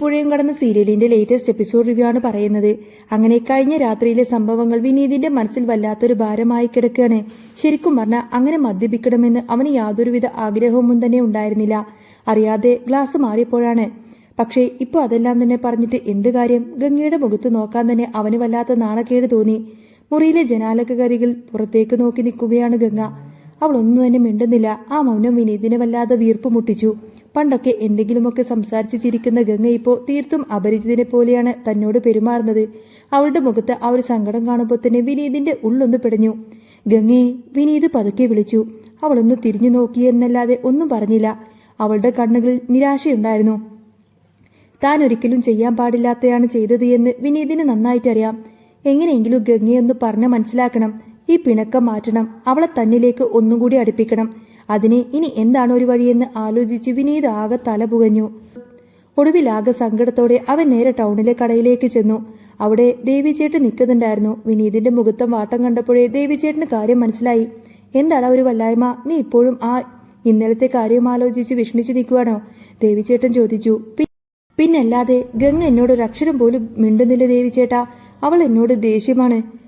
പുഴയും കടന്ന സീരിയലിന്റെ ലേറ്റസ്റ്റ് എപ്പിസോഡ് റിവ്യൂ ആണ് പറയുന്നത്. അങ്ങനെ കഴിഞ്ഞ രാത്രിയിലെ സംഭവങ്ങൾ വിനീതിന്റെ മനസ്സിൽ വല്ലാത്തൊരു ഭാരമായി കിടക്കുകയാണ്. ശരിക്കും പറഞ്ഞാൽ അങ്ങനെ മദ്യപിക്കണമെന്ന് അവന് യാതൊരുവിധ ആഗ്രഹവും തന്നെ ഉണ്ടായിരുന്നില്ല. അറിയാതെ ഗ്ലാസ് മാറിയപ്പോഴാണ്. പക്ഷേ ഇപ്പോൾ അതെല്ലാം തന്നെ പറഞ്ഞിട്ട് എന്ത് കാര്യം? ഗംഗയുടെ മുഖത്ത് നോക്കാൻ തന്നെ അവന് വല്ലാത്ത നാണക്കേട് തോന്നി. മുറിയിലെ ജനാലക്കരികിൽ പുറത്തേക്ക് നോക്കി നിൽക്കുകയാണ് ഗംഗ. അവൾ ഒന്നും തന്നെ മിണ്ടുന്നില്ല. ആ മൗനം വിനീതിനെ വല്ലാതെ വീർപ്പ് മുട്ടിച്ചു. പണ്ടൊക്കെ എന്തെങ്കിലുമൊക്കെ സംസാരിച്ച് ചിരിക്കുന്ന ഗംഗ ഇപ്പോൾ തീർത്തും അപരിചിതനെ പോലെയാണ് തന്നോട് പെരുമാറുന്നത്. അവളുടെ മുഖത്ത് ആ ഒരു സങ്കടം കാണുമ്പോൾ തന്നെ വിനീതിന്റെ ഉള്ളൊന്ന് പിടഞ്ഞു. ഗംഗയെ വിനീത് പതുക്കെ വിളിച്ചു. അവളൊന്ന് തിരിഞ്ഞു നോക്കിയെന്നല്ലാതെ ഒന്നും പറഞ്ഞില്ല. അവളുടെ കണ്ണുകളിൽ നിരാശയുണ്ടായിരുന്നു. താൻ ഒരിക്കലും ചെയ്യാൻ പാടില്ലാത്തതാണ് ചെയ്തത് എന്ന് വിനീതിന് നന്നായിട്ടറിയാം. എങ്ങനെയെങ്കിലും ഗംഗയൊന്ന് പറഞ്ഞ് മനസ്സിലാക്കണം. ഈ പിണക്കം മാറ്റണം. അവളെ തന്നിലേക്ക് ഒന്നുകൂടി അടുപ്പിക്കണം. അതിന് ഇനി എന്താണ് ഒരു വഴിയെന്ന് ആലോചിച്ച് വിനീത് ആകെ തല പുകഞ്ഞു. ഒടുവിലാകെ സങ്കടത്തോടെ അവൻ നേരെ ടൗണിലെ കടയിലേക്ക് ചെന്നു. അവിടെ ദേവിചേട്ടൻ നിൽക്കുന്നുണ്ടായിരുന്നു. വിനീതിന്റെ മുഖത്തെ വാട്ടം കണ്ടപ്പോഴേ ദേവിചേട്ടന് കാര്യം മനസ്സിലായി. എന്താണ് ഒരു വല്ലായ്മ? നീ ഇപ്പോഴും ആ ഇന്നലത്തെ കാര്യം ആലോചിച്ച് വിഷമിച്ച് നിൽക്കുവാണോ? ദേവിചേട്ടൻ ചോദിച്ചു. പിന്നല്ലാതെ ഗംഗ എന്നോട് ഒരു അക്ഷരം പോലും മിണ്ടുന്നില്ല ദേവിചേട്ടാ. അവൾ എന്നോട് ദേഷ്യമാണ്.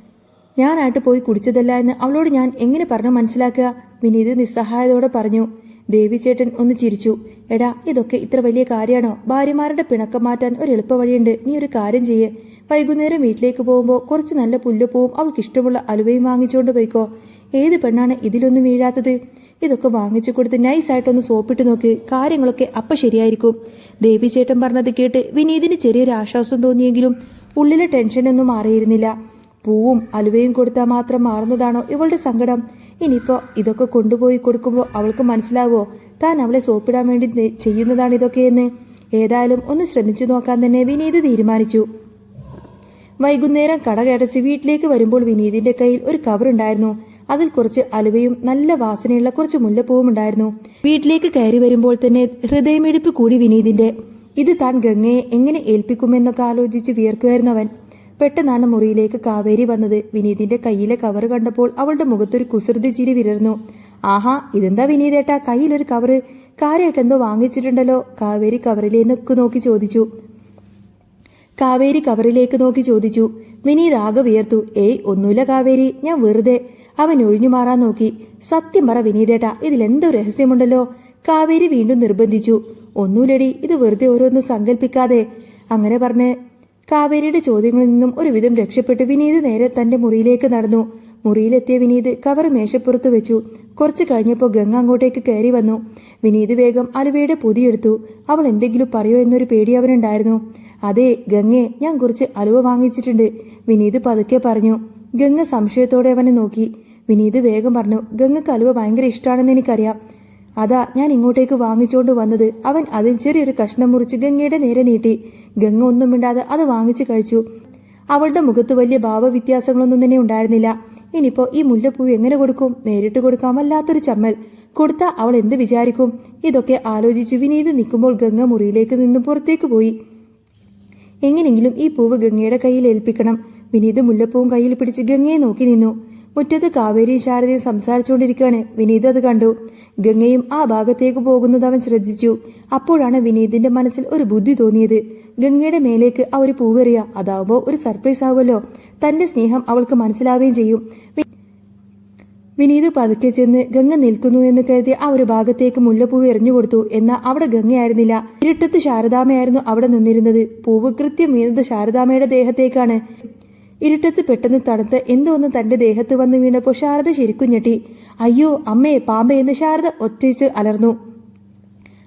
ഞാനായിട്ട് പോയി കുടിച്ചതല്ല എന്ന് അവളോട് ഞാൻ എങ്ങനെ പറഞ്ഞു മനസ്സിലാക്കുക? വിനീത് നിസ്സഹായതയോടെ പറഞ്ഞു. ദേവിചേട്ടൻ ഒന്ന് ചിരിച്ചു. എടാ, ഇതൊക്കെ ഇത്ര വലിയ കാര്യമാണോ? ഭാര്യമാരുടെ പിണക്കം മാറ്റാൻ ഒരു എളുപ്പ വഴിയുണ്ട്. നീ ഒരു കാര്യം ചെയ്യേ. വൈകുന്നേരം വീട്ടിലേക്ക് പോകുമ്പോൾ കുറച്ച് നല്ല പുല്ലപ്പൂവും അവൾക്ക് ഇഷ്ടമുള്ള അലുവയും വാങ്ങിച്ചുകൊണ്ട് പോയിക്കോ. ഏത് പെണ്ണാണ് ഇതിലൊന്നും വീഴാത്തത്? ഇതൊക്കെ വാങ്ങിച്ചു കൊടുത്ത് നൈസായിട്ടൊന്ന് സോപ്പിട്ട് നോക്ക്. കാര്യങ്ങളൊക്കെ അപ്പം ശരിയായിരിക്കും. ദേവിചേട്ടൻ പറഞ്ഞത് കേട്ട് വിനീതിന് ചെറിയൊരു ആശ്വാസം തോന്നിയെങ്കിലും ഉള്ളിലെ ടെൻഷനൊന്നും മാറിയിരുന്നില്ല. പൂവും അലുവയും കൊടുത്താൽ മാത്രം മാറുന്നതാണോ ഇവളുടെ സങ്കടം? ഇനിയിപ്പോൾ ഇതൊക്കെ കൊണ്ടുപോയി കൊടുക്കുമ്പോൾ അവൾക്ക് മനസ്സിലാവോ താൻ അവളെ സോപ്പിടാൻ വേണ്ടി ചെയ്യുന്നതാണ് ഇതൊക്കെയെന്ന്? ഏതായാലും ഒന്ന് ശ്രമിച്ചു നോക്കാൻ തന്നെ വിനീത് തീരുമാനിച്ചു. വൈകുന്നേരം കട കടച്ച് വീട്ടിലേക്ക് വരുമ്പോൾ വിനീതിന്റെ കയ്യിൽ ഒരു കവറുണ്ടായിരുന്നു. അതിൽ കുറച്ച് അലുവയും നല്ല വാസനയുള്ള കുറച്ച് മുല്ലപ്പൂവും ഉണ്ടായിരുന്നു. വീട്ടിലേക്ക് കയറി വരുമ്പോൾ തന്നെ ഹൃദയമിടിപ്പ് കൂടി വിനീതിന്റെ. ഇത് താൻ ഗംഗയെ എങ്ങനെ ഏൽപ്പിക്കുമെന്നൊക്കെ ആലോചിച്ച് വിയർക്കുമായിരുന്നു അവൻ. പെട്ടെന്നാണ് മുറിയിലേക്ക് കാവേരി വന്നത്. വിനീതിന്റെ കയ്യിലെ കവറ് കണ്ടപ്പോൾ അവളുടെ മുഖത്തൊരു കുസൃതി ചിരി വിരർന്നു. ആഹാ, ഇതെന്താ വിനീതേട്ടാ കയ്യിലൊരു കവറ്? കാര്യമായിട്ട് എന്തോ വാങ്ങിച്ചിട്ടുണ്ടല്ലോ. കാവേരി കവറിലേക്ക് നോക്കി ചോദിച്ചു. വിനീത് ആകെ വിയർത്തു. ഏയ് ഒന്നുമില്ല കാവേരി, ഞാൻ വെറുതെ. അവൻ ഒഴിഞ്ഞു മാറാൻ നോക്കി. സത്യം പറ വിനീതേട്ടാ, ഇതിലെന്തോ രഹസ്യമുണ്ടല്ലോ. കാവേരി വീണ്ടും നിർബന്ധിച്ചു. ഒന്നുമില്ലടി, ഇത് വെറുതെ ഓരോന്ന് സങ്കല്പിക്കാതെ. അങ്ങനെ പറഞ്ഞ് കാവേരിയുടെ ചോദ്യങ്ങളിൽ നിന്നും ഒരുവിധം രക്ഷപ്പെട്ട് വിനീത് നേരെ തന്റെ മുറിയിലേക്ക് നടന്നു. മുറിയിലെത്തിയ വിനീത് കവർ മേശപ്പുറത്ത് വെച്ചു. കുറച്ച് കഴിഞ്ഞപ്പോൾ ഗംഗ അങ്ങോട്ടേക്ക് കയറി വന്നു. വിനീത് വേഗം അലുവയുടെ പൊതിയെടുത്തു. അവൾ എന്തെങ്കിലും പറയോ എന്നൊരു പേടി അവനുണ്ടായിരുന്നു. അതെ ഗംഗെ, ഞാൻ കുറച്ച് അലുവ വാങ്ങിച്ചിട്ടുണ്ട്, വിനീത് പതുക്കെ പറഞ്ഞു. ഗംഗ സംശയത്തോടെ അവനെ നോക്കി. വിനീത് വേഗം പറഞ്ഞു. ഗംഗക്ക് അലുവ ഭയങ്കര ഇഷ്ടമാണെന്ന് എനിക്കറിയാം. അതാ ഞാൻ ഇങ്ങോട്ടേക്ക് വാങ്ങിച്ചോണ്ട് വന്നത്. അവൻ അതിൽ ചെറിയൊരു കഷ്ണം മുറിച്ച് ഗംഗയുടെ നേരെ നീട്ടി. ഗംഗ ഒന്നും മിണ്ടാതെ അത് വാങ്ങിച്ചു കഴിച്ചു. അവളുടെ മുഖത്ത് വലിയ ഭാവവ്യത്യാസങ്ങളൊന്നും തന്നെ ഉണ്ടായിരുന്നില്ല. ഇനിയിപ്പോൾ ഈ മുല്ലപ്പൂ എങ്ങനെ കൊടുക്കും? നേരിട്ട് കൊടുക്കാം, വല്ലാത്തൊരു ചമ്മൽ. കൊടുത്താൽ അവൾ എന്ത് വിചാരിക്കും? ഇതൊക്കെ ആലോചിച്ച് വിനീത് നിൽക്കുമ്പോൾ ഗംഗ മുറിയിലേക്ക് നിന്ന് പുറത്തേക്ക് പോയി. എങ്ങനെങ്കിലും ഈ പൂവ് ഗംഗയുടെ കയ്യിൽ ഏൽപ്പിക്കണം. വിനീത് മുല്ലപ്പൂവും കയ്യിൽ പിടിച്ച് ഗംഗയെ നോക്കി നിന്നു. മുറ്റത്ത് കാവേരി ശാരദയും സംസാരിച്ചുകൊണ്ടിരിക്കുകയാണ്. വിനീത് അത് കണ്ടു. ഗംഗയും ആ ഭാഗത്തേക്ക് പോകുന്നത് അവൻ ശ്രദ്ധിച്ചു. അപ്പോഴാണ് വിനീതിന്റെ മനസ്സിൽ ഒരു ബുദ്ധി തോന്നിയത്. ഗംഗയുടെ മേലേക്ക് ആ ഒരു പൂവെറിയ. അതാവുമ്പോൾ ഒരു സർപ്രൈസ് ആവുമല്ലോ. തന്റെ സ്നേഹം അവൾക്ക് മനസ്സിലാവുകയും ചെയ്യും. വിനീത് പതുക്കെ ചെന്ന് ഗംഗ നിൽക്കുന്നു എന്ന് കരുതി ആ ഒരു ഭാഗത്തേക്ക് മുല്ലപ്പൂവ് എറിഞ്ഞു കൊടുത്തു. എന്നാൽ അവിടെ ഗംഗയായിരുന്നില്ല. ഇരുട്ടത്ത് ശാരദാമയായിരുന്നു അവിടെ നിന്നിരുന്നത്. പൂവ് കൃത്യം വീണത് ശാരദാമയുടെ ദേഹത്തേക്കാണ്. ഇരുട്ടത്ത് പെട്ടെന്ന് തണുത്ത് എന്തോന്ന് തന്റെ ദേഹത്ത് വന്ന് വീണപ്പോൾ ശാരദ ശരിക്കും ഞെട്ടി. അയ്യോ അമ്മേ, പാമ്പേ എന്ന് ശാരദ ഒറ്റച്ച് അലർന്നു.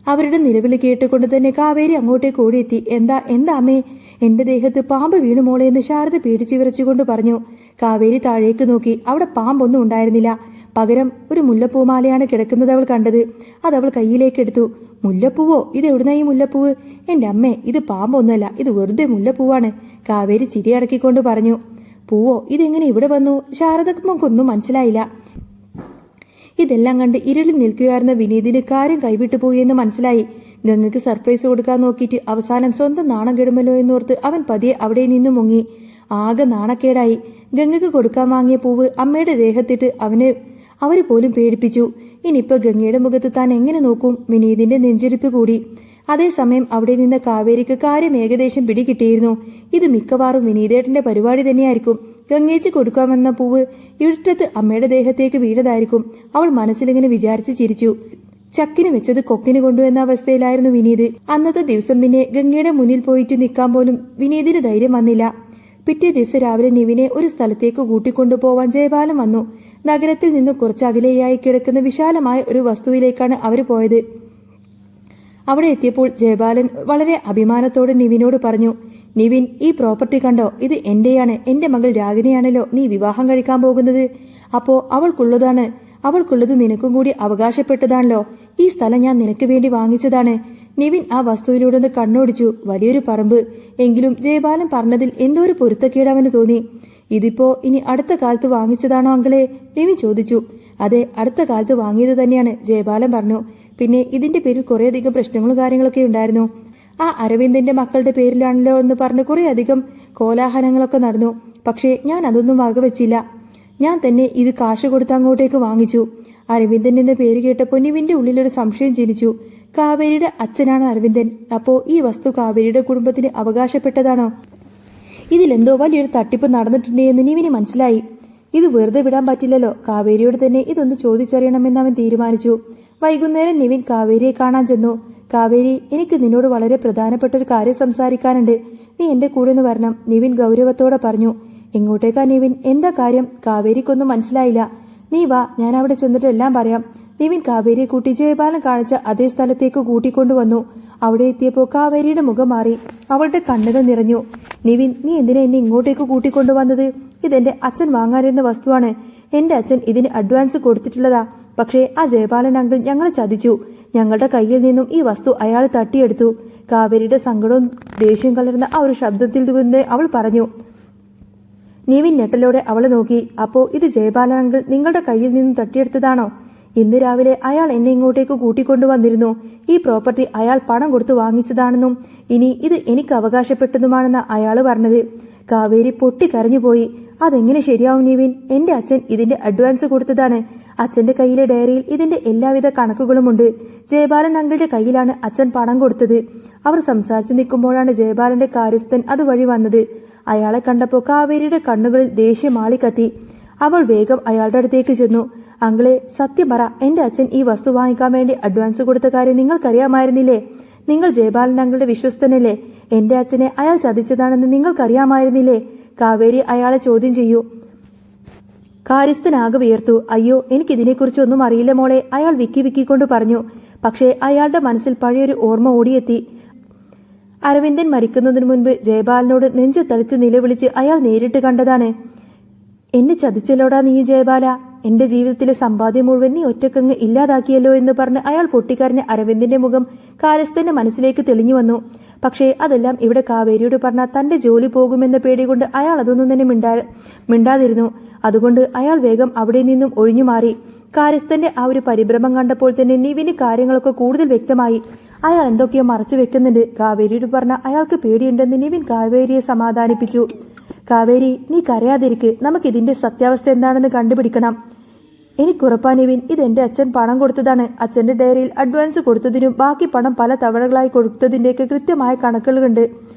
അവരുടെ നിലവിളി കേട്ടുകൊണ്ട് തന്നെ കാവേരി അങ്ങോട്ടേക്ക് ഓടിയെത്തി. എന്താ അമ്മേ, എന്റെ ദേഹത്ത് പാമ്പ് വീണു മോളെ എന്ന് ശാരദ പേടിച്ച് വിറച്ചുകൊണ്ട് പറഞ്ഞു. കാവേരി താഴേക്ക് നോക്കി. അവിടെ പാമ്പൊന്നും ഉണ്ടായിരുന്നില്ല. പകരം ഒരു മുല്ലപ്പൂമാലയാണ് കിടക്കുന്നത് അവൾ കണ്ടത്. അതവൾ കയ്യിലേക്ക് എടുത്തു. മുല്ലപ്പൂവോ? ഇത് എവിടുന്ന ഈ മുല്ലപ്പൂവ്? എന്റെ അമ്മേ, ഇത് പാമ്പൊന്നുമല്ല, ഇത് വെറുതെ മുല്ലപ്പൂവാണ്, കാവേരി ചിരി അടക്കിക്കൊണ്ട് പറഞ്ഞു. പൂവോ? ഇതെങ്ങനെ ഇവിടെ വന്നു? ശാരദക്കൊന്നും മനസ്സിലായില്ല. ഇതെല്ലാം കണ്ട് ഇരുളിൽ നിൽക്കുകയായിരുന്ന വിനീതിന് കാര്യം കൈവിട്ടു പോയി എന്ന് മനസ്സിലായി. ഗംഗയ്ക്ക് സർപ്രൈസ് കൊടുക്കാൻ നോക്കിയിട്ട് അവസാനം സ്വന്തം നാണം കെടുമല്ലോ എന്നോർത്ത് അവൻ പതിയെ അവിടെ നിന്നു മുങ്ങി. ആകെ നാണക്കേടായി. ഗംഗയ്ക്ക് കൊടുക്കാൻ വാങ്ങിയ പൂവ് അമ്മയുടെ ദേഹത്തിട്ട് അവര് പോലും പേടിപ്പിച്ചു. ഇനിയിപ്പോൾ ഗംഗയുടെ മുഖത്ത് താൻ എങ്ങനെ നോക്കും? വിനീതിന്റെ നെഞ്ചിരിപ്പ് കൂടി. അതേസമയം അവിടെ നിന്ന് കാവേരിക്ക് കാര്യം ഏകദേശം പിടികിട്ടിയിരുന്നു. ഇത് മിക്കവാറും വിനീതേട്ടന്റെ പരിപാടി തന്നെയായിരിക്കും. ഗംഗേച്ചി കൊടുക്കാമെന്ന പൂവ് ഇരുട്ടത്ത് അമ്മയുടെ ദേഹത്തേക്ക് വീണതായിരിക്കും. അവൾ മനസ്സിലിങ്ങനെ വിചാരിച്ച് ചിരിച്ചു. ചക്കിന് വെച്ചത് കൊക്കിന് കൊണ്ടു എന്ന അവസ്ഥയിലായിരുന്നു വിനീത്. അന്നത്തെ ദിവസം പിന്നെ ഗംഗയുടെ മുന്നിൽ പോയിട്ട് നിൽക്കാൻ പോലും വിനീതിന് ധൈര്യം വന്നില്ല. പിറ്റേ ദിവസം രാവിലെ നിവിനെ ഒരു സ്ഥലത്തേക്ക് കൂട്ടിക്കൊണ്ടുപോവാൻ ജയപാലൻ വന്നു. നഗരത്തിൽ നിന്ന് കുറച്ച് അകലെയായി കിടക്കുന്ന വിശാലമായ ഒരു വസ്തുവിലേക്കാണ് അവർ പോയത്. അവിടെ എത്തിയപ്പോൾ ജയപാലൻ വളരെ അഭിമാനത്തോടെ നിവിനോട് പറഞ്ഞു, നിവിൻ, ഈ പ്രോപ്പർട്ടി കണ്ടോ? ഇത് എന്റെയാണ്. എന്റെ മകൾ രാഗിണിയാണല്ലോ നീ വിവാഹം കഴിക്കാൻ പോകുന്നത്. അപ്പോ അവൾക്കുള്ളത് നിനക്കും കൂടി അവകാശപ്പെട്ടതാണല്ലോ. ഈ സ്ഥലം ഞാൻ നിനക്ക് വേണ്ടി വാങ്ങിച്ചതാണ്. നിവിൻ ആ വസ്തുവിലൂടെ ഒന്ന് കണ്ണോടിച്ചു. വലിയൊരു പറമ്പ്. എങ്കിലും ജയപാലൻ പറഞ്ഞതിൽ എന്തോ ഒരു പൊരുത്തക്കേട് അവന് തോന്നി. ഇതിപ്പോ ഇനി അടുത്ത കാലത്ത് വാങ്ങിച്ചതാണോ അങ്കിളെ? നിവിൻ ചോദിച്ചു. അതെ, അടുത്ത കാലത്ത് വാങ്ങിയത് തന്നെയാണ്, ജയപാലൻ പറഞ്ഞു. പിന്നെ ഇതിന്റെ പേരിൽ കുറേയധികം പ്രശ്നങ്ങളും കാര്യങ്ങളൊക്കെ ഉണ്ടായിരുന്നു. ആ അരവിന്ദന്റെ മക്കളുടെ പേരിലാണല്ലോ എന്ന് പറഞ്ഞ് കുറേയധികം കോലാഹലങ്ങളൊക്കെ നടന്നു. പക്ഷേ ഞാൻ അതൊന്നും വകവെച്ചില്ല. ഞാൻ തന്നെ ഇത് കാശ് കൊടുത്ത് അങ്ങോട്ടേക്ക് വാങ്ങിച്ചു. അരവിന്ദൻ എന്ന പേര് കേട്ടപ്പോൾ നിവിന്റെ ഉള്ളിലൊരു സംശയം ജനിച്ചു. കാവേരിയുടെ അച്ഛനാണ് അരവിന്ദൻ. അപ്പോ ഈ വസ്തു കാവേരിയുടെ കുടുംബത്തിന് അവകാശപ്പെട്ടതാണോ? ഇതിലെന്തോ വലിയൊരു തട്ടിപ്പ് നടന്നിട്ടുണ്ട് എന്ന് നിവിന് മനസ്സിലായി. ഇത് വെറുതെ വിടാൻ പറ്റില്ലല്ലോ. കാവേരിയോട് തന്നെ ഇതൊന്ന് ചോദിച്ചറിയണമെന്ന് അവൻ തീരുമാനിച്ചു. വൈകുന്നേരം നിവിൻ കാവേരിയെ കാണാൻ ചെന്നു. കാവേരി, എനിക്ക് നിന്നോട് വളരെ പ്രധാനപ്പെട്ട ഒരു കാര്യം സംസാരിക്കാനുണ്ട്. നീ എന്റെ കൂടെ ഒന്ന് വരണം, നിവിൻ ഗൗരവത്തോടെ പറഞ്ഞു. എങ്ങോട്ടേക്കാ നിവിൻ? എന്താ കാര്യം? കാവേരിക്കൊന്നും മനസ്സിലായില്ല. നീ വാ, ഞാൻ അവിടെ ചെന്നിട്ട് എല്ലാം പറയാം. നിവിൻ കാവേരിയെ കൂട്ടി ജയപാലൻ കാണിച്ച അതേ സ്ഥലത്തേക്ക് കൂട്ടിക്കൊണ്ടുവന്നു. അവിടെ എത്തിയപ്പോൾ കാവേരിയുടെ മുഖം മാറി. അവളുടെ കണ്ണുകൾ നിറഞ്ഞു. നിവിൻ, നീ എന്തിനാ എന്നെ ഇങ്ങോട്ടേക്ക് കൂട്ടിക്കൊണ്ടുവന്നത്? ഇതെന്റെ അച്ഛൻ വാങ്ങാനിരുന്ന വസ്തുവാണ്. എന്റെ അച്ഛൻ ഇതിന് അഡ്വാൻസ് കൊടുത്തിട്ടുള്ളതാ. പക്ഷേ ആ ജയപാലൻ അങ്കിൾ ഞങ്ങളെ ചതിച്ചു. ഞങ്ങളുടെ കയ്യിൽ നിന്നും ഈ വസ്തു അയാൾ തട്ടിയെടുത്തു. കാവേരിയുടെ സങ്കടവും ദേഷ്യം കലർന്ന ആ ഒരു ശബ്ദത്തിൽ നിന്ന് അവൾ പറഞ്ഞു. നിവിൻ ഞെട്ടലോടെ അവളെ നോക്കി. അപ്പോ ഇത് ജയപാലൻ അങ്കിൾ നിങ്ങളുടെ കയ്യിൽ നിന്നും തട്ടിയെടുത്തതാണോ? ഇന്ന് രാവിലെ അയാൾ എന്നെ ഇങ്ങോട്ടേക്ക് കൂട്ടിക്കൊണ്ടുവന്നിരുന്നു. ഈ പ്രോപ്പർട്ടി അയാൾ പണം കൊടുത്തു വാങ്ങിച്ചതാണെന്നും ഇനി ഇത് എനിക്ക് അവകാശപ്പെട്ടതുമാണെന്ന അയാൾ പറഞ്ഞത്. കാവേരി പൊട്ടിക്കരഞ്ഞുപോയി. അതെങ്ങനെ ശരിയാവും നിവിൻ? എന്റെ അച്ഛൻ ഇതിന്റെ അഡ്വാൻസ് കൊടുത്തതാണ്. അച്ഛന്റെ കയ്യിലെ ഡയറിയിൽ ഇതിന്റെ എല്ലാവിധ കണക്കുകളുമുണ്ട്. ജയപാലൻ അങ്കിളുടെ കയ്യിലാണ് അച്ഛൻ പണം കൊടുത്തത്. അവർ സംസാരിച്ചു നിൽക്കുമ്പോഴാണ് ജയപാലന്റെ കാര്യസ്ഥൻ അതുവഴി വന്നത്. അയാളെ കണ്ടപ്പോൾ കാവേരിയുടെ കണ്ണുകളിൽ ദേഷ്യം ആളിക്കത്തി. അവൾ വേഗം അയാളുടെ അടുത്തേക്ക് ചെന്നു. അങ്കിളെ, സത്യം പറ, എന്റെ അച്ഛൻ ഈ വസ്തു വാങ്ങിക്കാൻ വേണ്ടി അഡ്വാൻസ് കൊടുത്ത കാര്യം നിങ്ങൾക്കറിയാമായിരുന്നില്ലേ? നിങ്ങൾ ജയപാലൻ അങ്കിളുടെ വിശ്വസ്തനല്ലേ? എന്റെ അച്ഛനെ അയാൾ ചതിച്ചതാണെന്ന് നിങ്ങൾക്കറിയാമായിരുന്നില്ലേ? കാവേരി അയാളെ ചോദ്യം ചെയ്യൂ. കാര്യസ്ഥനാകെ വിയർത്തു. അയ്യോ, എനിക്കിതിനെക്കുറിച്ച് ഒന്നും അറിയില്ല മോളെ, അയാൾ വിക്കിക്കൊണ്ട് പറഞ്ഞു. പക്ഷേ അയാളുടെ മനസ്സിൽ പഴയൊരു ഓർമ്മ ഓടിയെത്തി. അരവിന്ദൻ മരിക്കുന്നതിനു മുൻപ് ജയപാലനോട് നെഞ്ചു തളിച്ച് നിലവിളിച്ച് അയാൾ നേരിട്ട് കണ്ടതാണ്. എന്നെ ചതിച്ചല്ലോടാ നീ ജയപാല. എന്റെ ജീവിതത്തിലെ സമ്പാദ്യം മുഴുവൻ നീ ഒറ്റക്കങ്ങ് ഇല്ലാതാക്കിയല്ലോ എന്ന് പറഞ്ഞ് അയാൾ പൊട്ടിക്കരഞ്ഞ അരവിന്ദന്റെ മുഖം കാര്യസ്ഥന്റെ മനസ്സിലേക്ക് തെളിഞ്ഞു വന്നു. പക്ഷേ അതെല്ലാം ഇവിടെ കാവേരിയോട് പറഞ്ഞാൽ തന്റെ ജോലി പോകുമെന്ന പേടികൊണ്ട് അയാൾ അതൊന്നും തന്നെ മിണ്ടാതിരുന്നു. അതുകൊണ്ട് അയാൾ വേഗം അവിടെ നിന്നും ഒഴിഞ്ഞു മാറി. കാര്യസ്ഥന്റെ ആ ഒരു പരിഭ്രമം കണ്ടപ്പോൾ തന്നെ നിവിന് കാര്യങ്ങളൊക്കെ കൂടുതൽ വ്യക്തമായി. അയാൾ എന്തൊക്കെയോ മറച്ചു വെക്കുന്നുണ്ട്. കാവേരിയോട് പറഞ്ഞ അയാൾക്ക് പേടിയുണ്ടെന്ന് നിവിൻ കാവേരിയെ സമാധാനിപ്പിച്ചു. കാവേരി, നീ കരയാതിരിക്ക്. നമുക്കിതിന്റെ സത്യാവസ്ഥ എന്താണെന്ന് കണ്ടുപിടിക്കണം. എനിക്കുറപ്പാ നിവിൻ, ഇതെന്റെ അച്ഛൻ പണം കൊടുത്തതാണ്. അച്ഛന്റെ ഡയറിയിൽ അഡ്വാൻസ് കൊടുത്തതിനും ബാക്കി പണം പല തവണകളായി കൊടുത്തതിന്റെയൊക്കെ കൃത്യമായ കണക്കുകളുണ്ട്.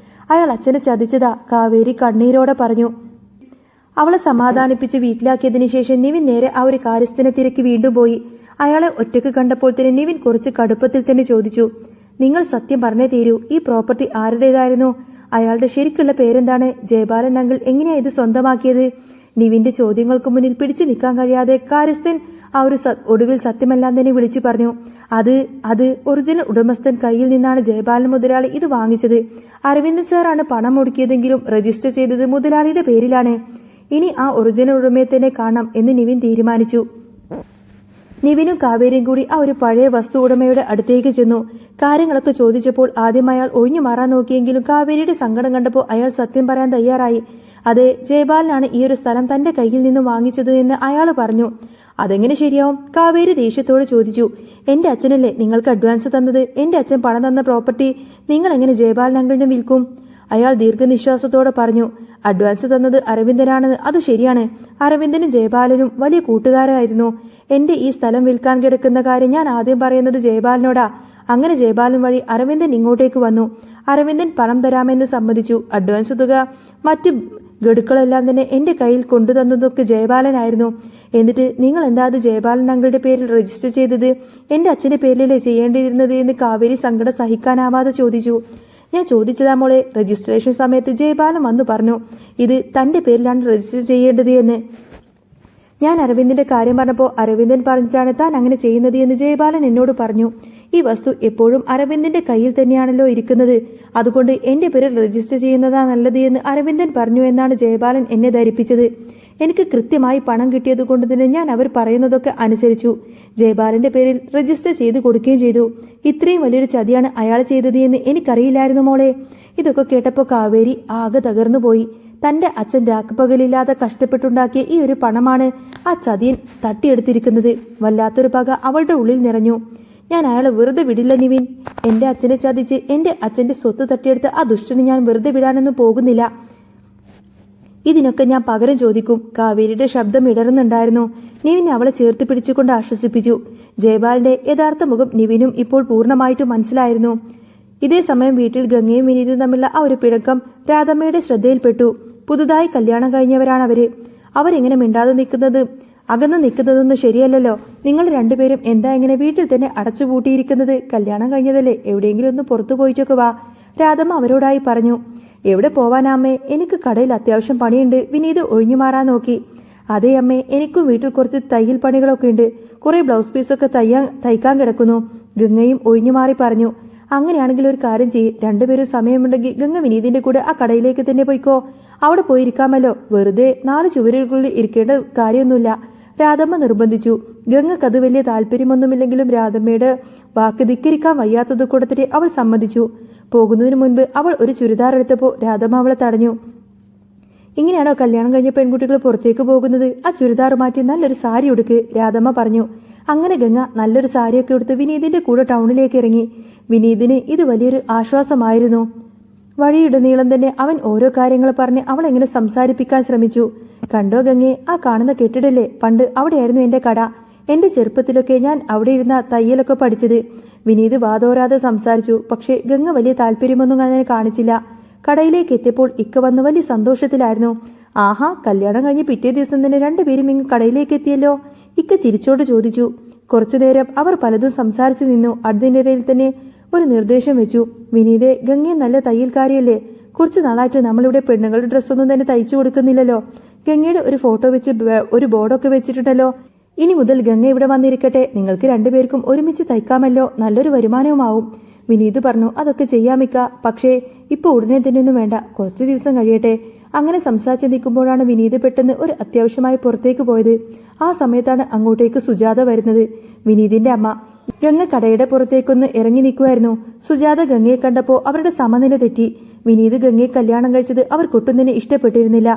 അയാൾ അച്ഛനെ ചതിച്ചതാ, കാവേരി കണ്ണീരോടെ പറഞ്ഞു. അവളെ സമാധാനിപ്പിച്ച് വീട്ടിലാക്കിയതിനു ശേഷം നിവിൻ നേരെ ആ ഒരു കാര്യസ്ഥനെ തിരക്കി വീണ്ടും പോയി. അയാളെ ഒറ്റയ്ക്ക് കണ്ടപ്പോൾ തന്നെ നിവിൻ കുറച്ച് കടുപ്പത്തിൽ തന്നെ ചോദിച്ചു, നിങ്ങൾ സത്യം പറഞ്ഞേ തീരൂ, ഈ പ്രോപ്പർട്ടി ആരുടേതായിരുന്നു? അയാളുടെ ശരിക്കുള്ള പേരെന്താണ്? ജയപാലൻ അങ്കിൾ എങ്ങനെയാ ഇത് സ്വന്തമാക്കിയത്? നിവിന്റെ ചോദ്യങ്ങൾക്ക് മുന്നിൽ പിടിച്ചു നിൽക്കാൻ കഴിയാതെ കാര്യസ്ഥൻ ആ ഒരു ഒടുവിൽ സത്യമെല്ലാം തന്നെ വിളിച്ചു പറഞ്ഞു. അത് ഒറിജിനൽ ഉടമസ്ഥൻ കയ്യിൽ നിന്നാണ് ജയപാലൻ മുതലാളി ഇത് വാങ്ങിച്ചത്. അരവിന്ദൻ സാറാണ് പണം മുടക്കിയതെങ്കിലും രജിസ്റ്റർ ചെയ്തത് മുതലാളിയുടെ പേരിലാണ്. ഇനി ആ ഒറിജിനൽ ഉടമയെ തന്നെ കാണാം എന്ന് നിവിൻ തീരുമാനിച്ചു. നിവിനും കാവേരിയും കൂടി ആ ഒരു പഴയ വസ്തു ഉടമയുടെ അടുത്തേക്ക് ചെന്നു. കാര്യങ്ങളൊക്കെ ചോദിച്ചപ്പോൾ ആദ്യം അയാൾ ഒഴിഞ്ഞു മാറാൻ നോക്കിയെങ്കിലും കാവേരിയുടെ സങ്കടം കണ്ടപ്പോൾ അയാൾ സത്യം പറയാൻ തയ്യാറായി. അതെ, ജയപാലനാണ് ഈ ഒരു സ്ഥലം തന്റെ കയ്യിൽ നിന്നും വാങ്ങിച്ചത് എന്ന് അയാൾ പറഞ്ഞു. അതെങ്ങനെ ശരിയാവും? കാവേരി ദേഷ്യത്തോട് ചോദിച്ചു. എന്റെ അച്ഛനല്ലേ നിങ്ങൾക്ക് അഡ്വാൻസ് തന്നത്? എന്റെ അച്ഛൻ പണം തന്ന പ്രോപ്പർട്ടി നിങ്ങൾ എങ്ങനെ ജയപാലൻ അങ്കിളിന് വിൽക്കും? അയാൾ ദീർഘനിശ്വാസത്തോടെ പറഞ്ഞു. അഡ്വാൻസ് തന്നത് അരവിന്ദനാണെന്ന് അത് ശരിയാണ്. അരവിന്ദനും ജയപാലനും വലിയ കൂട്ടുകാരായിരുന്നു. എന്റെ ഈ സ്ഥലം വിൽക്കാൻ കിടക്കുന്ന കാര്യം ഞാൻ ആദ്യം പറയുന്നത് ജയപാലനോടാ. അങ്ങനെ ജയപാലൻ വഴി അരവിന്ദൻ ഇങ്ങോട്ടേക്ക് വന്നു. അരവിന്ദൻ പണം തരാമെന്ന് സമ്മതിച്ചു. അഡ്വാൻസ് തുക മറ്റ് ഗഡുക്കളെല്ലാം തന്നെ എന്റെ കയ്യിൽ കൊണ്ടുതന്നതൊക്കെ ജയപാലനായിരുന്നു. എന്നിട്ട് നിങ്ങൾ എന്താ അത് ജയപാലൻ അങ്കിളുടെ പേരിൽ രജിസ്റ്റർ ചെയ്തത്? എന്റെ അച്ഛന്റെ പേരിലല്ലേ ചെയ്യേണ്ടിയിരുന്നത് എന്ന് കാവേരി സങ്കടം സഹിക്കാനാവാതെ ചോദിച്ചു. ഞാൻ ചോദിച്ചതാ മോളെ, രജിസ്ട്രേഷൻ സമയത്ത് ജയപാലൻ വന്നു പറഞ്ഞു ഇത് തന്റെ പേരിലാണ് രജിസ്റ്റർ ചെയ്യേണ്ടത് എന്ന്. ഞാൻ അരവിന്ദന്റെ കാര്യം പറഞ്ഞപ്പോൾ അരവിന്ദൻ പറഞ്ഞിട്ടാണ് താൻ അങ്ങനെ ചെയ്യുന്നത് എന്ന് ജയപാലൻ എന്നോട് പറഞ്ഞു. ഈ വസ്തു എപ്പോഴും അരവിന്ദന്റെ കയ്യിൽ തന്നെയാണല്ലോ ഇരിക്കുന്നത്, അതുകൊണ്ട് എന്റെ പേരിൽ രജിസ്റ്റർ ചെയ്യുന്നതാ നല്ലത് എന്ന് അരവിന്ദൻ പറഞ്ഞു എന്നാണ് ജയപാലൻ എന്നെ ധരിപ്പിച്ചത്. എനിക്ക് കൃത്യമായി പണം കിട്ടിയത് കൊണ്ട് തന്നെ ഞാൻ അവർ പറയുന്നതൊക്കെ അനുസരിച്ചു. ജയപാലന്റെ പേരിൽ രജിസ്റ്റർ ചെയ്ത് കൊടുക്കുകയും ചെയ്തു. ഇത്രയും വലിയൊരു ചതിയാണ് അയാൾ ചെയ്തത് എന്ന് എനിക്കറിയില്ലായിരുന്നു മോളെ. ഇതൊക്കെ കേട്ടപ്പോൾ കാവേരി ആകെ തകർന്നു പോയി. തന്റെ അച്ഛൻ രാപ്പകലില്ലാതെ കഷ്ടപ്പെട്ടുണ്ടാക്കിയ ഈ ഒരു പണമാണ് ആ ചതിയൻ തട്ടിയെടുത്തിരിക്കുന്നത്. വല്ലാത്തൊരു പക അവളുടെ ഉള്ളിൽ നിറഞ്ഞു. ഞാൻ അയാളെ വെറുതെ വിടില്ല നിവിൻ. എന്റെ അച്ഛനെ ചതിച്ച് എന്റെ അച്ഛന്റെ സ്വത്ത് തട്ടിയെടുത്ത് ആ ദുഷ്ടനെ ഞാൻ വെറുതെ വിടാനൊന്നും പോകുന്നില്ല. ഇതിനൊക്കെ ഞാൻ പകരം ചോദിക്കും. കാവേരിയുടെ ശബ്ദം ഇടറുന്നുണ്ടായിരുന്നു. നിവിൻ അവളെ ചേർത്ത് പിടിച്ചുകൊണ്ട് ആശ്വസിപ്പിച്ചു. ജയപാലിന്റെ യഥാർത്ഥ മുഖം നിവിനും ഇപ്പോൾ പൂർണ്ണമായിട്ടും മനസ്സിലായിരുന്നു. ഇതേ സമയം വീട്ടിൽ ഗംഗയും വിനീതും തമ്മിലുള്ള ആ ഒരു പിണക്കം രാധമ്മയുടെ ശ്രദ്ധയിൽപ്പെട്ടു. പുതുതായി കല്യാണം കഴിഞ്ഞവരാണ് അവരെങ്ങനെ മിണ്ടാതെ നിൽക്കുന്നത്, അകന്ന് നിൽക്കുന്നതൊന്നും ശരിയല്ലല്ലോ. നിങ്ങൾ രണ്ടുപേരും എന്താ ഇങ്ങനെ വീട്ടിൽ തന്നെ അടച്ചുപൂട്ടിയിരിക്കുന്നത്? കല്യാണം കഴിഞ്ഞതല്ലേ, എവിടെയെങ്കിലും ഒന്ന് പുറത്തു പോയിട്ടൊക്കെ വാ, രാധമ്മ അവരോടായി പറഞ്ഞു. എവിടെ പോവാനാമ്മേ, എനിക്ക് കടയിൽ അത്യാവശ്യം പണിയുണ്ട്. വിനീത് ഒഴിഞ്ഞു മാറാൻ നോക്കി. അതേ അമ്മേ, എനിക്കും വീട്ടിൽ കുറച്ച് തയ്യൽ പണികളൊക്കെ ഉണ്ട്. കുറെ ബ്ലൗസ് പീസൊക്കെ തയ്ക്കാൻ കിടക്കുന്നു. ഗംഗയും ഒഴിഞ്ഞു മാറി പറഞ്ഞു. അങ്ങനെയാണെങ്കിൽ ഒരു കാര്യം ചെയ്യ്, രണ്ടുപേരും സമയമുണ്ടെങ്കിൽ ഗംഗ വിനീതിന്റെ കൂടെ ആ കടയിലേക്ക് തന്നെ പോയിക്കോ. അവിടെ പോയിരിക്കാമല്ലോ, വെറുതെ 4 ചുവരുകൾക്കുള്ളിൽ ഇരിക്കേണ്ട കാര്യമൊന്നുമില്ല, രാധമ്മ നിർബന്ധിച്ചു. ഗംഗക്കത് വലിയ താല്പര്യമൊന്നുമില്ലെങ്കിലും രാധമ്മയുടെ വാക്ക് ധിക്കരിക്കാൻ വയ്യാത്തത് കൂടത്തിട്ട് അവൾ സമ്മതിച്ചു. പോകുന്നതിന് മുൻപ് അവൾ ഒരു ചുരിദാർ എടുത്തപ്പോൾ രാധമ്മ അവളെ തടഞ്ഞു. ഇങ്ങനെയാണോ കല്യാണം കഴിഞ്ഞ പെൺകുട്ടികൾ പുറത്തേക്ക് പോകുന്നത്? ആ ചുരിദാർ മാറ്റി നല്ലൊരു സാരി ഉടുക്ക്, രാധമ്മ പറഞ്ഞു. അങ്ങനെ ഗംഗ നല്ലൊരു സാരിയൊക്കെ എടുത്ത് വിനീതിന്റെ കൂടെ ടൗണിലേക്ക് ഇറങ്ങി. വിനീതിന് ഇത് വലിയൊരു ആശ്വാസമായിരുന്നു. വഴിയിടുന്നീളം തന്നെ അവൻ ഓരോ കാര്യങ്ങൾ പറഞ്ഞ് അവളെങ്ങനെ സംസാരിപ്പിക്കാൻ ശ്രമിച്ചു. കണ്ടോ ഗംഗെ, ആ കാണുന്ന കെട്ടിടല്ലേ, പണ്ട് അവിടെയായിരുന്നു എന്റെ കട. എന്റെ ചെറുപ്പത്തിലൊക്കെ ഞാൻ അവിടെ ഇരുന്ന തയ്യലൊക്കെ പഠിച്ചത്. വിനീത് വാതോരാതെ സംസാരിച്ചു. പക്ഷേ ഗംഗ വലിയ താല്പര്യമൊന്നും അങ്ങനെ കാണിച്ചില്ല. കടയിലേക്ക് എത്തിയപ്പോൾ ഇക്ക വന്ന് വലിയ സന്തോഷത്തിലായിരുന്നു. ആഹാ, കല്യാണം കഴിഞ്ഞ് പിറ്റേ ദിവസം തന്നെ രണ്ടുപേരും ഇങ്ങ് കടയിലേക്ക് എത്തിയല്ലോ, ഇക്ക ചിരിച്ചോട് ചോദിച്ചു. കുറച്ചുനേരം അവർ പലതും സംസാരിച്ചു നിന്നു. അടുത്തിനിടയിൽ തന്നെ ഒരു നിർദ്ദേശം വെച്ചു. വിനീതെ, ഗംഗയെ നല്ല തയ്യൽക്കാരിയല്ലേ? കുറച്ചു നാളായിട്ട് നമ്മളിവിടെ പെണ്ണുങ്ങളുടെ ഡ്രസ്സൊന്നും തന്നെ തയ്ച്ചു കൊടുക്കുന്നില്ലല്ലോ. ഗംഗയുടെ ഒരു ഫോട്ടോ വെച്ച് ഒരു ബോർഡൊക്കെ വെച്ചിട്ടുണ്ടല്ലോ. ഇനി മുതൽ ഗംഗ ഇവിടെ വന്നിരിക്കട്ടെ, നിങ്ങൾക്ക് രണ്ടുപേർക്കും ഒരുമിച്ച് തയ്ക്കാമല്ലോ, നല്ലൊരു വരുമാനവുമാവും. വിനീത് പറഞ്ഞു. അതൊക്കെ ചെയ്യാമിക്ക, പക്ഷേ ഇപ്പൊ ഉടനെ തന്നെ ഒന്നും വേണ്ട, കുറച്ചു ദിവസം കഴിയട്ടെ. അങ്ങനെ സംസാരിച്ച് നിൽക്കുമ്പോഴാണ് വിനീത് പെട്ടെന്ന് ഒരു അത്യാവശ്യമായി പുറത്തേക്ക് പോയത്. ആ സമയത്താണ് അങ്ങോട്ടേക്ക് സുജാത വരുന്നത്, വിനീതിന്റെ അമ്മ. ഗംഗ കടയുടെ പുറത്തേക്കൊന്ന് ഇറങ്ങി നിൽക്കുമായിരുന്നു. സുജാത ഗംഗയെ കണ്ടപ്പോൾ അവരുടെ സമനില തെറ്റി. വിനീത് ഗംഗയെ കല്യാണം കഴിച്ചത് അവർക്കൊട്ടും തന്നെ ഇഷ്ടപ്പെട്ടിരുന്നില്ല.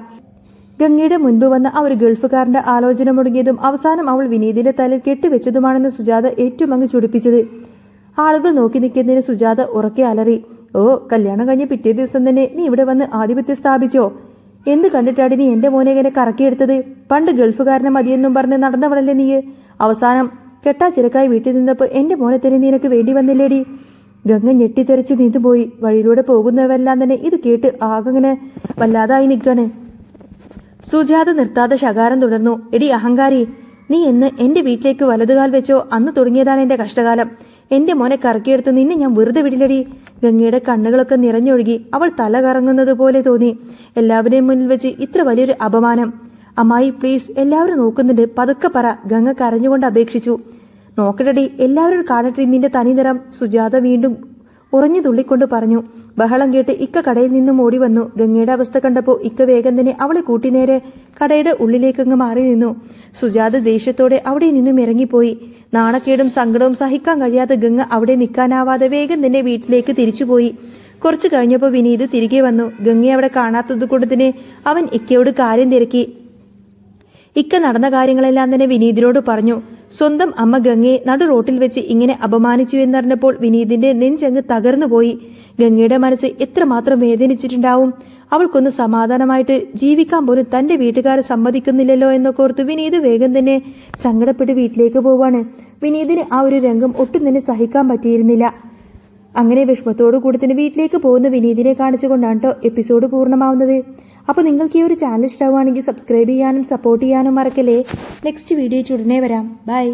ഗംഗയുടെ മുൻപ് വന്ന ആ ഒരു ഗൾഫുകാരന്റെ ആലോചന മുടങ്ങിയതും അവസാനം അവൾ വിനീതിന്റെ തലയിൽ കെട്ടിവെച്ചതുമാണെന്ന് സുജാത ഏറ്റവും അങ്ങ് ചൊടിപ്പിച്ചത്. ആളുകൾ നോക്കി നിൽക്കുന്നതിന് സുജാത ഉറക്കെ അലറി. ഓ, കല്യാണം കഴിഞ്ഞ് പിറ്റേ ദിവസം തന്നെ നീ ഇവിടെ വന്ന് ആധിപത്യം സ്ഥാപിച്ചോ? എന്ത് കണ്ടിട്ടാടി നീ എന്റെ മോനെ ഇങ്ങനെ കറക്കിയെടുത്തത്? പണ്ട് ഗൾഫുകാരനെ മതിയെന്നും പറഞ്ഞ് നടന്നവളല്ലേ നീ? അവസാനം കെട്ടാ ചിരക്കായി വീട്ടിൽ നിന്നപ്പോൾ എന്റെ മോനെ തന്നെ നിനക്ക് വേണ്ടി വന്നില്ലേടി? ഗംഗ ഞെട്ടിത്തെറിച്ച് നീന്തുപോയി. വഴിയിലൂടെ പോകുന്നവരെല്ലാം തന്നെ ഇത് കേട്ട് ആകങ്ങനെ വല്ലാതായി നിൽക്കാണ്. സുജാത നിർത്താതെ ശകാരം തുടർന്നു. എടി അഹങ്കാരി, നീ എന്ന് എന്റെ വീട്ടിലേക്ക് വലതുകാൽ വെച്ചോ അന്ന് തുടങ്ങിയതാണ് എന്റെ കഷ്ടകാലം. എന്റെ മോനെ കറക്കിയെടുത്ത് നിന്നെ ഞാൻ വെറുതെ വിടില്ലടി. ഗംഗയുടെ കണ്ണുകളൊക്കെ നിറഞ്ഞൊഴുകി. അവൾ തല കറങ്ങുന്നത് പോലെ തോന്നി. എല്ലാവരെയും മുന്നിൽ വെച്ച് ഇത്ര വലിയൊരു അപമാനം. അമ്മായി പ്ലീസ്, എല്ലാവരും നോക്കുന്നുണ്ട്, പതുക്കെ പറ, ഗംഗ കരഞ്ഞുകൊണ്ട് അപേക്ഷിച്ചു. നോക്കട്ടെടി, എല്ലാവരും കാണട്ടെ നിന്റെ തനിനിറം, സുജാത വീണ്ടും ഉറഞ്ഞു തുള്ളിക്കൊണ്ട് പറഞ്ഞു. ബഹളം കേട്ട് ഇക്ക കടയിൽ നിന്നും ഓടി വന്നു. ഗംഗയുടെ അവസ്ഥ കണ്ടപ്പോൾ ഇക്ക വേഗം തന്നെ അവളെ കൂട്ടി നേരെ കടയുടെ ഉള്ളിലേക്കങ്ങ് മാറി നിന്നു. സുജാത ദേഷ്യത്തോടെ അവിടെ നിന്നും ഇറങ്ങിപ്പോയി. നാണക്കേടും സങ്കടവും സഹിക്കാൻ കഴിയാതെ ഗംഗ അവിടെ നിൽക്കാനാവാതെ വേഗം തന്നെ വീട്ടിലേക്ക് തിരിച്ചുപോയി. കുറച്ചു കഴിഞ്ഞപ്പോൾ വിനീത് തിരികെ വന്നു. ഗംഗയെ അവിടെ കാണാത്തത് കൊണ്ട് തന്നെ അവൻ ഇക്കയോട് കാര്യം തിരക്കി. ഇക്ക നടന്ന കാര്യങ്ങളെല്ലാം തന്നെ വിനീതിനോട് പറഞ്ഞു. സ്വന്തം അമ്മ ഗംഗയെ നടു റോട്ടിൽ വെച്ച് ഇങ്ങനെ അപമാനിച്ചു എന്നറിഞ്ഞപ്പോൾ വിനീതിന്റെ നെഞ്ചങ്ങ് തകർന്നുപോയി. ഗംഗയുടെ മനസ്സ് എത്രമാത്രം വേദനിച്ചിട്ടുണ്ടാവും. അവൾക്കൊന്ന് സമാധാനമായിട്ട് ജീവിക്കാൻ പോലും തന്റെ വീട്ടുകാർ സമ്മതിക്കുന്നില്ലല്ലോ എന്നൊക്കെ ഓർത്ത് വിനീത് വേഗം തന്നെ സങ്കടപ്പെട്ട് വീട്ടിലേക്ക് പോവാണ്. വിനീതിന് ആ ഒരു രംഗം ഒട്ടും തന്നെ സഹിക്കാൻ പറ്റിയിരുന്നില്ല. അങ്ങനെ വിഷമത്തോടു കൂടി തന്നെ വീട്ടിലേക്ക് പോകുന്ന വിനീതിനെ കാണിച്ചുകൊണ്ടാണ് കേട്ടോ എപ്പിസോഡ് പൂർണ്ണമാവുന്നത്. അപ്പോൾ നിങ്ങൾക്ക് ഈ ഒരു ചാനൽ ഇഷ്ടമാവുകയാണെങ്കിൽ സബ്സ്ക്രൈബ് ചെയ്യാനും സപ്പോർട്ട് ചെയ്യാനും മറക്കല്ലേ. നെക്സ്റ്റ് വീഡിയോ ഉടനെ വരാം. ബൈ.